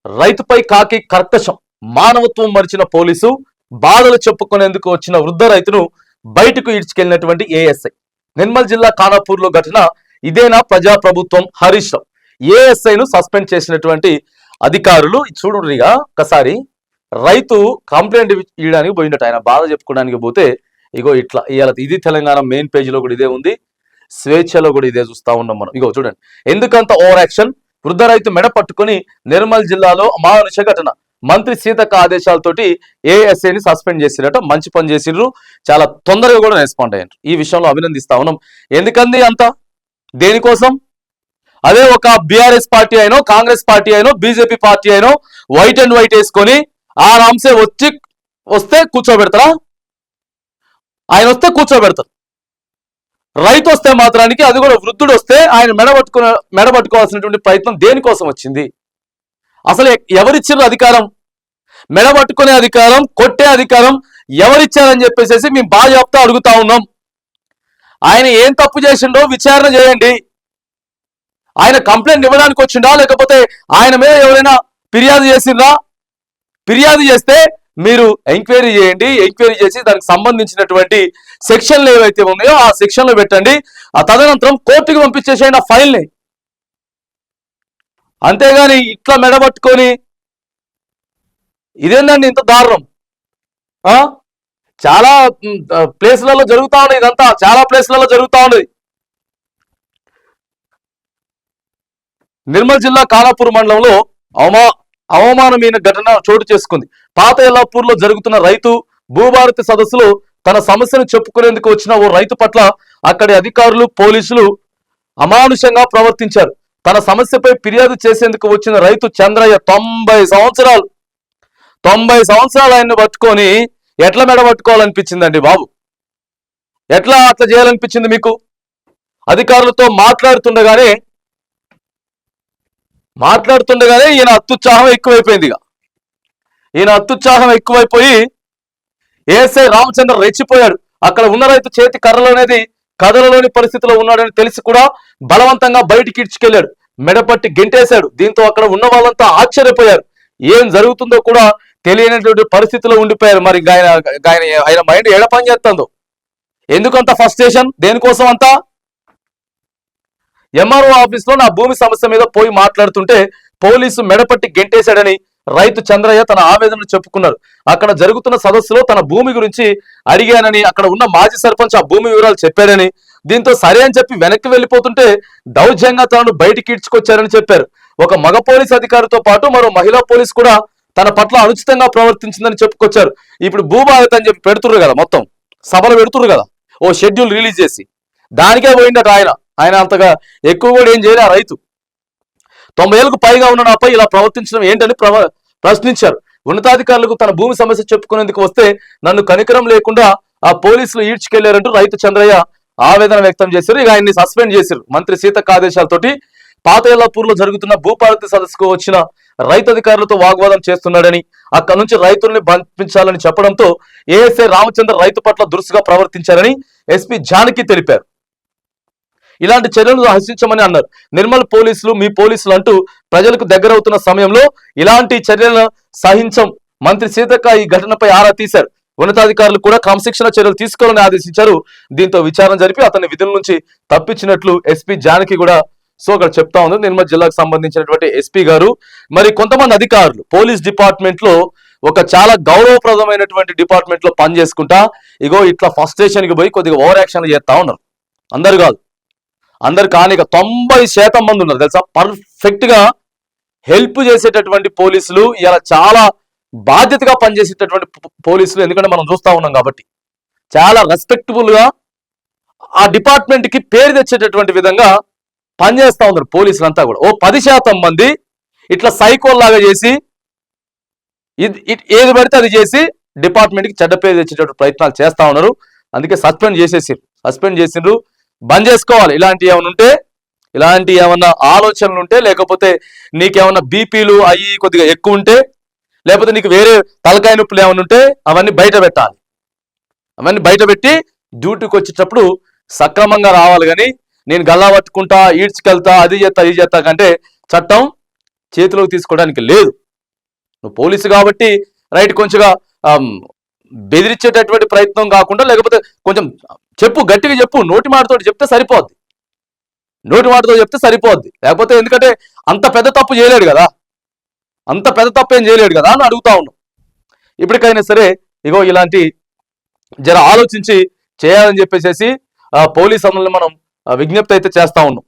రైతుపై కాకి కర్కశం, మానవత్వం మరిచిన పోలీసు, బాధలు చెప్పుకునేందుకు వచ్చిన వృద్ధ రైతును బయటకు ఈడ్చుకెళ్లినటువంటి ఏఎస్ఐ. నిర్మల్ జిల్లా ఖానాపూర్లో ఘటన ఇదేనా ప్రజాప్రభుత్వం? హరీష్ రావు ఏఎస్ఐను సస్పెండ్ చేసినటువంటి అధికారులు చూడుగా. ఒకసారి రైతు కంప్లైంట్ ఇవ్వడానికి పోయినట్టు, ఆయన బాధ చెప్పుకోవడానికి పోతే ఇగో ఇట్లా ఇవాళ ఇది తెలంగాణ మెయిన్ పేజీలో కూడా ఇదే ఉంది, స్వేచ్ఛలో కూడా ఇదే చూస్తా ఉన్నాం మనం. ఇగో చూడండి, ఎందుకంత ఓవర్ యాక్షన్. వృద్ధ రైతు మెడ పట్టుకుని నిర్మల్ జిల్లాలో అమానుష ఘటన. మంత్రి సీతక్క ఆదేశాలతోటి ఏఎస్ఐని సస్పెండ్ చేసిరట. మంచి పని చేసిర్రు, చాలా తొందరగా కూడా రెస్పాండ్ అయ్యారు. ఈ విషయంలో అభినందిస్తా ఉన్నాం. ఎందుకంది అంత, దేనికోసం? అదే ఒక బీఆర్ఎస్ పార్టీ అయినో, కాంగ్రెస్ పార్టీ అయినో, బీజేపీ పార్టీ అయినో వైట్ అండ్ వైట్ వేసుకొని ఆరాంసే వస్తే కూర్చోబెడతారా? ఆయన వస్తే కూర్చోబెడతారు. రైతు వస్తే మాత్రానికి, అది కూడా వృద్ధుడు వస్తే ఆయన మెడబట్టుకోవాల్సినటువంటి ప్రయత్నం దేనికోసం వచ్చింది? అసలు ఎవరిచ్చారు అధికారం? మెడబట్టుకునే అధికారం, కొట్టే అధికారం ఎవరిచ్చారని చెప్పేసి మేము బాగా చెప్తా అడుగుతా ఉన్నాం. ఆయన ఏం తప్పు చేసిండో విచారణ చేయండి. ఆయన కంప్లైంట్ ఇవ్వడానికి వచ్చిండా, లేకపోతే ఆయన మీద ఎవరైనా ఫిర్యాదు చేసిందా? ఫిర్యాదు చేస్తే మీరు ఎంక్వైరీ చేయండి. ఎంక్వైరీ చేసి దానికి సంబంధించినటువంటి సెక్షన్లు ఏవైతే ఉన్నాయో ఆ సెక్షన్లో పెట్టండి. ఆ తదనంతరం కోర్టుకు పంపించేసేయండి ఆ ఫైల్ని. అంతేగాని ఇట్లా మెడబట్టుకొని ఇదేందండి ఇంత దారుణం? చాలా ప్లేస్లలో జరుగుతూ ఉన్నాయి ఇదంతా, చాలా ప్లేస్లలో జరుగుతూ ఉన్నది. నిర్మల్ జిల్లా ఖానాపూర్ మండలంలో అవమానమైన ఘటన చోటు చేసుకుంది. పాత ఎల్లాపూర్లో జరుగుతున్న రైతు భూభారతి సదస్సులో తన సమస్యను చెప్పుకునేందుకు వచ్చిన ఓ రైతు పట్ల అక్కడి అధికారులు, పోలీసులు అమానుషంగా ప్రవర్తించారు. తన సమస్యపై ఫిర్యాదు చేసేందుకు వచ్చిన రైతు చంద్రయ్య 90 సంవత్సరాలు ఆయన్ని పట్టుకొని ఎట్లా మెడబట్టుకోవాలనిపించిందండి బాబు? ఎట్లా అట్లా చేయాలనిపించింది మీకు? అధికారులతో మాట్లాడుతుండగానే ఈయన అత్యుత్సాహం ఎక్కువైపోయింది. ఈయన అత్యుత్సాహం ఎక్కువైపోయి ఏఎస్ఐ రామచంద్ర రెచ్చిపోయాడు. అక్కడ ఉన్న రైతు చేతి కర్రలోనేది కదలలోని పరిస్థితిలో ఉన్నాడని తెలిసి కూడా బలవంతంగా బయటికి ఇడ్చుకెళ్లాడు. మెడపట్టి గెంటేశాడు. దీంతో అక్కడ ఉన్న వాళ్ళంతా ఆశ్చర్యపోయారు. ఏం జరుగుతుందో కూడా తెలియనటువంటి పరిస్థితిలో ఉండిపోయారు. మరి ఆయన మైండ్ ఏడ పని చేస్తుందో, ఎందుకంత ఫస్ట్రేషన్, దేనికోసం అంతా? ఎంఆర్ఓ ఆఫీస్లో నా భూమి సమస్య మీద పోయి మాట్లాడుతుంటే పోలీసు మెడపట్టి గెంటేశాడని రైతు చంద్రయ్య తన ఆవేదనను చెప్పుకున్నారు. అక్కడ జరుగుతున్న సదస్సులో తన భూమి గురించి అడిగానని, అక్కడ ఉన్న మాజీ సర్పంచ్ ఆ భూమి వివరాలు చెప్పాడని, దీంతో సరే అని చెప్పి వెనక్కి వెళ్ళిపోతుంటే దౌర్జన్యంగా తనను బయటికి ఈడ్చుకొచ్చారని చెప్పారు. ఒక మగ పోలీస్ అధికారితో పాటు మరో మహిళా పోలీస్ కూడా తన పట్ల అనుచితంగా ప్రవర్తించిందని చెప్పుకొచ్చారు. ఇప్పుడు భూభారతి అని చెప్పి పెడుతుర్రు కదా, మొత్తం సభలు పెడుతుర్రు కదా, ఓ షెడ్యూల్ రిలీజ్ చేసి దానికే పోయిందట ఆయన అంతగా ఎక్కువ కూడా ఏం చేయలే. ఆ రైతు 90 ఏళ్లకు పైగా ఉన్న నాపై ఇలా ప్రవర్తించడం ఏంటని ప్రశ్నించారు. ఉన్నతాధికారులకు తన భూమి సమస్య చెప్పుకునేందుకు వస్తే నన్ను కనికరం లేకుండా ఆ పోలీసులు ఈడ్చుకెళ్లారంటూ రైతు చంద్రయ్య ఆవేదన వ్యక్తం చేశారు. ఇక ఆయన్ని సస్పెండ్ చేశారు మంత్రి సీతక్క ఆదేశాలతోటి. పాత ఎల్లాపూర్లో జరుగుతున్న భూభారతి సదస్సుకు వచ్చిన రైతు అధికారులతో వాగ్వాదం చేస్తున్నాడని, అక్కడ నుంచి రైతుల్ని పంపించాలని చెప్పడంతో ఏఎస్ఐ రామచంద్ర రైతు పట్ల దురుసుగా ప్రవర్తించారని ఎస్పీ జానకి తెలిపారు. ఇలాంటి చర్యలు హర్షించమని అన్నారు. నిర్మల్ పోలీసులు మీ పోలీసులు అంటూ ప్రజలకు దగ్గరవుతున్న సమయంలో ఇలాంటి చర్యలను సహించం. మంత్రి సీతక్క ఈ ఘటనపై ఆరా తీశారు. ఉన్నతాధికారులు కూడా క్రమశిక్షణ చర్యలు తీసుకోవాలని ఆదేశించారు. దీంతో విచారణ జరిపి అతన్ని విధుల నుంచి తప్పించినట్లు ఎస్పీ జానకి కూడా అక్కడ చెప్తా ఉంది. నిర్మల్ జిల్లాకు సంబంధించినటువంటి ఎస్పీ గారు. మరి కొంతమంది అధికారులు పోలీస్ డిపార్ట్మెంట్ లో ఒక చాలా గౌరవప్రదమైనటువంటి డిపార్ట్మెంట్ లో పని చేసుకుంటా ఇగో ఇట్లా ఫస్ట్రేషన్ కి పోయి కొద్దిగా ఓవర్ యాక్షన్ చేస్తా ఉన్నారు. అందరు కాదు, అందరు కానీ 90% మంది ఉన్నారు తెలుసా, పర్ఫెక్ట్ గా హెల్ప్ చేసేటటువంటి పోలీసులు. ఇలా చాలా బాధ్యతగా పనిచేసేటటువంటి పోలీసులు, ఎందుకంటే మనం చూస్తా ఉన్నాం కాబట్టి చాలా రెస్పెక్టబుల్ గా ఆ డిపార్ట్మెంట్ కి పేరు తెచ్చేటటువంటి విధంగా పనిచేస్తా ఉన్నారు పోలీసులు అంతా కూడా. ఓ 10% మంది ఇట్లా సైకోల్లాగా చేసి ఏది పడితే అది చేసి డిపార్ట్మెంట్ కి చెడ్డ పేరు తెచ్చేటటువంటి ప్రయత్నాలు చేస్తా ఉన్నారు. అందుకే సస్పెండ్ చేసిండ్రు. బంద్ చేసుకోవాలి. ఇలాంటి ఏమన్నా ఆలోచనలు ఉంటే, లేకపోతే నీకేమన్నా బీపీలు అయ్యి కొద్దిగా ఎక్కువ ఉంటే, లేకపోతే నీకు వేరే తలకాయ నొప్పులు ఏమైనా ఉంటే అవన్నీ బయట పెట్టాలి. అవన్నీ బయట పెట్టి డ్యూటీకి వచ్చేటప్పుడు సక్రమంగా రావాలి. కానీ నేను గల్లా పట్టుకుంటా, ఈడ్చుకెళ్తా, అది చేస్తా కంటే చట్టం చేతిలోకి తీసుకోవడానికి లేదు. నువ్వు పోలీసు కాబట్టి రైట్ కొంచెంగా బెదిరించేటటువంటి ప్రయత్నం కాకుండా, లేకపోతే కొంచెం చెప్పు, గట్టిగా చెప్పు, నోటి మాటతో చెప్తే సరిపోద్ది. నోటి మాటతో చెప్తే సరిపోద్ది. లేకపోతే ఎందుకంటే అంత పెద్ద తప్పు చేయలేడు కదా, అంత పెద్ద తప్పు ఏం చేయలేడు కదా అని అడుగుతా ఉన్నాం. ఇప్పటికైనా సరే ఇగో ఇలాంటి జర ఆలోచించి చేయాలని చెప్పేసి పోలీస్ అమలు మనం విజ్ఞప్తి అయితే చేస్తా ఉన్నాం.